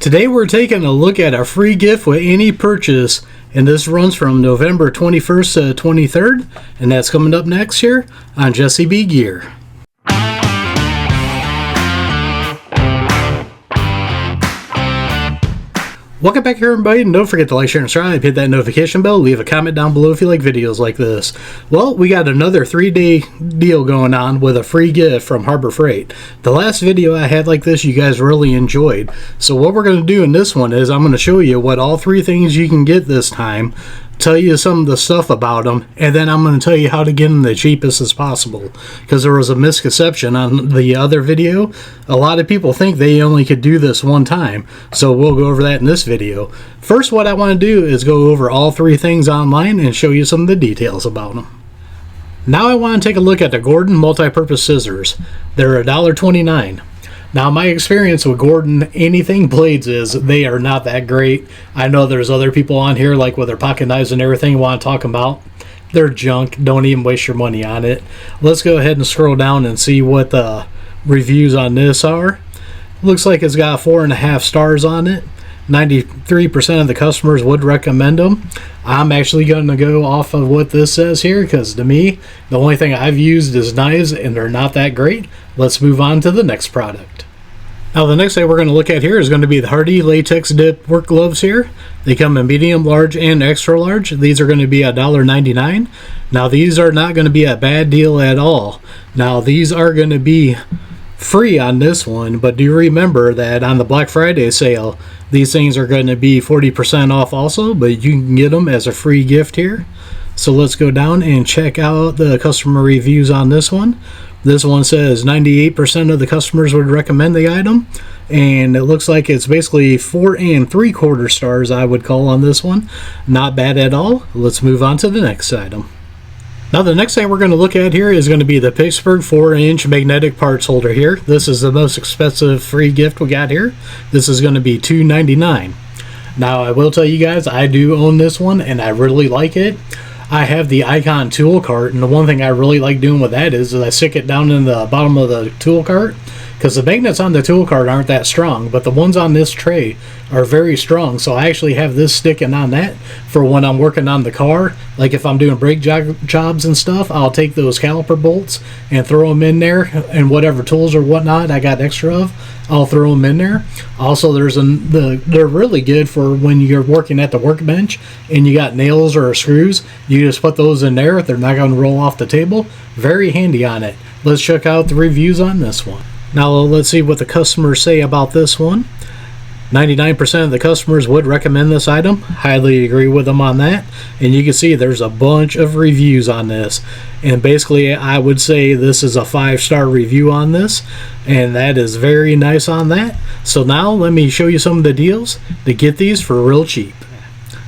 Today we're taking a look at a free gift with any purchase, and this runs from November 21st to 23rd, and that's coming up next year on Jesse B Gear. Welcome back here, everybody, and don't forget to like, share, and subscribe. Hit that notification bell. Leave a comment down below if you like videos like this. Well, we got another 3-day deal going on with a free gift from Harbor Freight. The last video I had like this, you guys really enjoyed. So what we're going to do in this one is I'm going to show you what all 3 things you can get this time, tell you some of the stuff about them, and then I'm going to tell you how to get them the cheapest as possible, because there was a misconception on the other video. A lot of people think they only could do this one time, so we'll go over that in this video. First, what I want to do is go over all 3 things online and show you some of the details about them. Now I want to take a look at the Gordon multi-purpose scissors. They're $1.29. Now, my experience with Gordon anything blades is they are not that great. I know there's other people on here, like with their pocket knives and everything, want to talk about. They're junk. Don't even waste your money on it. Let's go ahead and scroll down and see what the reviews on this are. Looks like it's got 4.5 stars on it. 93% of the customers would recommend them. I'm actually going to go off of what this says here, because to me, the only thing I've used is knives, and they're not that great. Let's move on to the next product. Now, the next thing we're going to look at here is going to be the Hardy Latex Dip Work Gloves here. They come in medium, large, and extra large. These are going to be $1.99. Now, these are not going to be a bad deal at all. Now, these are going to be free on this one, but do remember that on the Black Friday sale, these things are going to be 40% off also, but you can get them as a free gift here. So let's go down and check out the customer reviews on this one. This one says 98% of the customers would recommend the item, and it looks like it's basically 4 3/4 stars, I would call, on this one. Not bad at all. Let's move on to the next item. Now, the next thing we're going to look at here is going to be the Pittsburgh 4-inch Magnetic Parts Holder here. This is the most expensive free gift we got here. This is going to be $2.99. Now, I will tell you guys, I do own this one, and I really like it. I have the Icon tool cart, and the one thing I really like doing with that is I stick it down in the bottom of the tool cart, because the magnets on the tool cart aren't that strong, but the ones on this tray are very strong. So I actually have this sticking on that for when I'm working on the car. Like if I'm doing brake jobs and stuff, I'll take those caliper bolts and throw them in there, and whatever tools or whatnot I got extra of, I'll throw them in there. Also, they're really good for when you're working at the workbench and you got nails or screws. You just put those in there. They're not going to roll off the table. Very handy on it. Let's check out the reviews on this one. Now, let's see what the customers say about this one. 99% of the customers would recommend this item. Highly agree with them on that. And you can see there's a bunch of reviews on this. And basically, I would say this is a 5-star review on this. And that is very nice on that. So now let me show you some of the deals to get these for real cheap.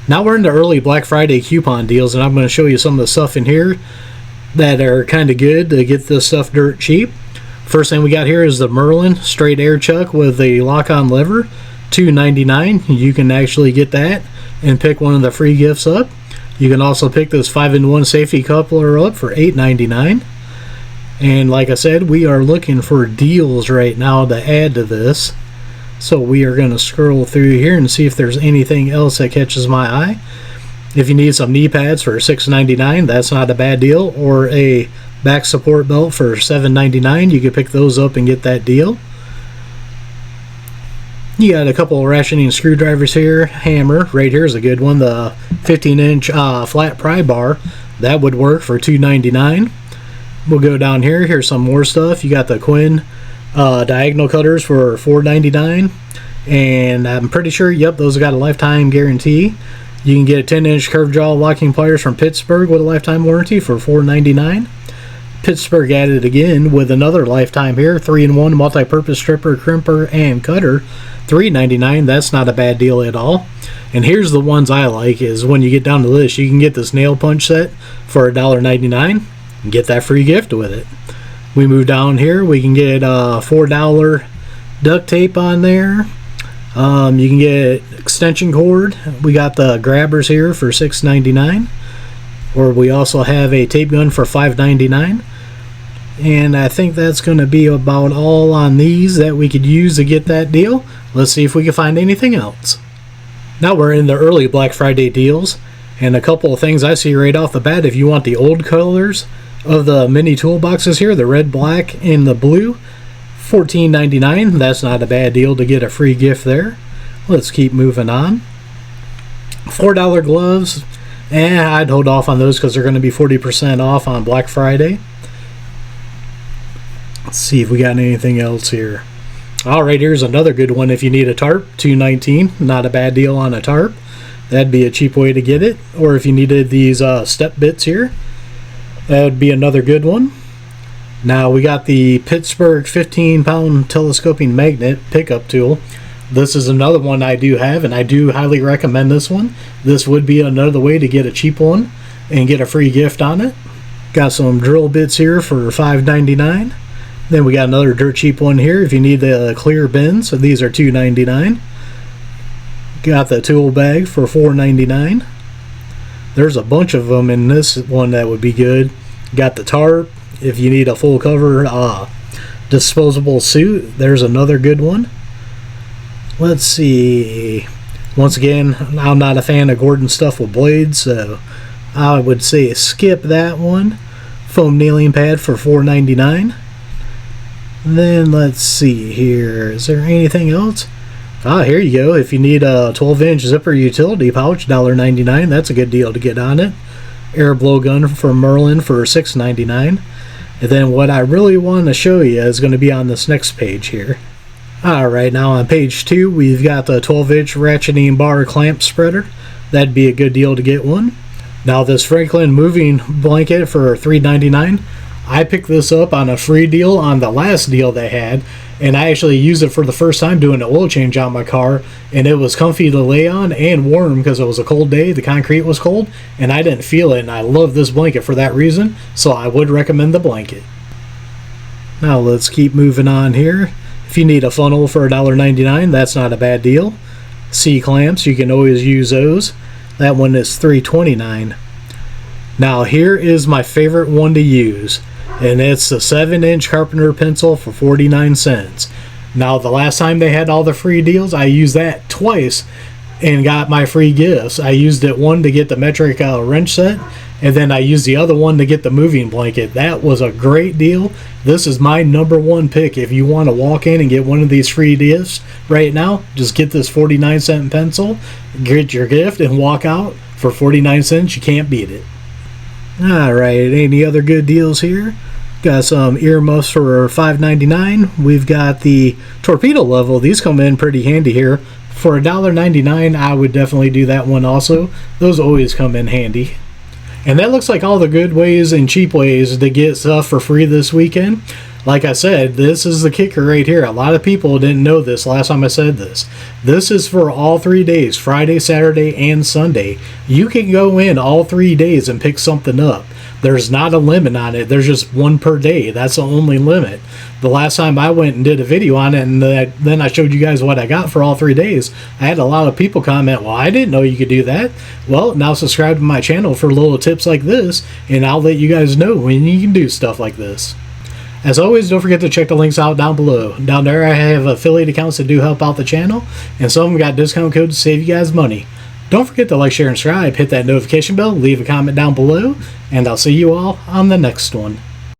Now we're into early Black Friday coupon deals, and I'm going to show you some of the stuff in here that are kind of good to get this stuff dirt cheap. First thing we got here is the Merlin straight air chuck with a lock-on lever, $2.99. You can actually get that and pick one of the free gifts up. You can also pick this 5-in-1 safety coupler up for $8.99. And like I said, we are looking for deals right now to add to this. So we are going to scroll through here and see if there's anything else that catches my eye. If you need some knee pads for $6.99, that's not a bad deal. Or a back support belt for $7.99, you can pick those up and get that deal. You got a couple of rationing screwdrivers here. Hammer right here is a good one. The 15-inch flat pry bar, that would work for $2.99. We'll go down here. Here's some more stuff. You got the Quinn diagonal cutters for $4.99, and I'm pretty sure, yep, those got a lifetime guarantee. You can get a 10-inch curved jaw locking pliers from Pittsburgh with a lifetime warranty for $4.99. Pittsburgh added again with another lifetime here, 3-in-1 multi-purpose stripper, crimper, and cutter, $3.99. That's not a bad deal at all. And here's the ones I like, is when you get down to this, you can get this nail punch set for $1.99 and get that free gift with it. We move down here, we can get $4 duct tape on there. You can get extension cord. We got the grabbers here for $6.99. Or we also have a tape gun for $5.99. And I think that's going to be about all on these that we could use to get that deal. Let's see if we can find anything else. Now we're in the early Black Friday deals, and a couple of things I see right off the bat. If you want the old colors of the mini toolboxes here, the red, black, and the blue, $14.99. That's not a bad deal to get a free gift there. Let's keep moving on. $4 gloves, I'd hold off on those because they're going to be 40% off on Black Friday. Let's see if we got anything else here. Alright, here's another good one if you need a tarp, $2.19. Not a bad deal on a tarp. That'd be a cheap way to get it. Or if you needed these step bits here, that would be another good one. Now we got the Pittsburgh 15-pound telescoping magnet pickup tool. This is another one I do have, and I do highly recommend this one. This would be another way to get a cheap one and get a free gift on it. Got some drill bits here for $5.99. Then we got another dirt cheap one here if you need the clear bins. So these are $2.99. Got the tool bag for $4.99. There's a bunch of them in this one that would be good. Got the tarp if you need a full cover disposable suit. There's another good one. Let's see. Once again, I'm not a fan of Gordon stuff with blades, so I would say skip that one. Foam nailing pad for $4.99. Then let's see here. Is there anything else? Here you go. If you need a 12-inch zipper utility pouch, $1.99. That's a good deal to get on it. Air blowgun from Merlin for $6.99. And then what I really want to show you is going to be on this next page here. Alright, now on page 2, we've got the 12-inch ratcheting bar clamp spreader. That'd be a good deal to get one. Now this Franklin moving blanket for $3.99. I picked this up on a free deal on the last deal they had, and I actually used it for the first time doing an oil change on my car, and it was comfy to lay on and warm because it was a cold day. The concrete was cold, and I didn't feel it, and I love this blanket for that reason, so I would recommend the blanket. Now let's keep moving on here. If you need a funnel for $1.99, that's not a bad deal. C-clamps, you can always use those. That one is $3.29. Now here is my favorite one to use, and it's the 7-inch carpenter pencil for 49 cents. Now the last time they had all the free deals, I used that twice and got my free gifts. I used it one to get the metric wrench set, and then I used the other one to get the moving blanket. That was a great deal. This is my #1 pick. If you want to walk in and get one of these free gifts right now, just get this 49-cent pencil, get your gift, and walk out for 49 cents. You can't beat it. Alright, any other good deals here? Got some earmuffs for $5.99. We've got the torpedo level. These come in pretty handy here. For $1.99, I would definitely do that one also. Those always come in handy. And that looks like all the good ways and cheap ways to get stuff for free this weekend. Like I said, this is the kicker right here. A lot of people didn't know this last time I said this. This is for all 3 days, Friday, Saturday, and Sunday. You can go in all 3 days and pick something up. There's not a limit on it. There's just one per day. That's the only limit. The last time I went and did a video on it, and then I showed you guys what I got for all 3 days, I had a lot of people comment, well, I didn't know you could do that. Well, now subscribe to my channel for little tips like this, and I'll let you guys know when you can do stuff like this. As always, don't forget to check the links out down below. Down there I have affiliate accounts that do help out the channel, and some of them got discount codes to save you guys money. Don't forget to like, share, and subscribe, hit that notification bell, leave a comment down below, and I'll see you all on the next one.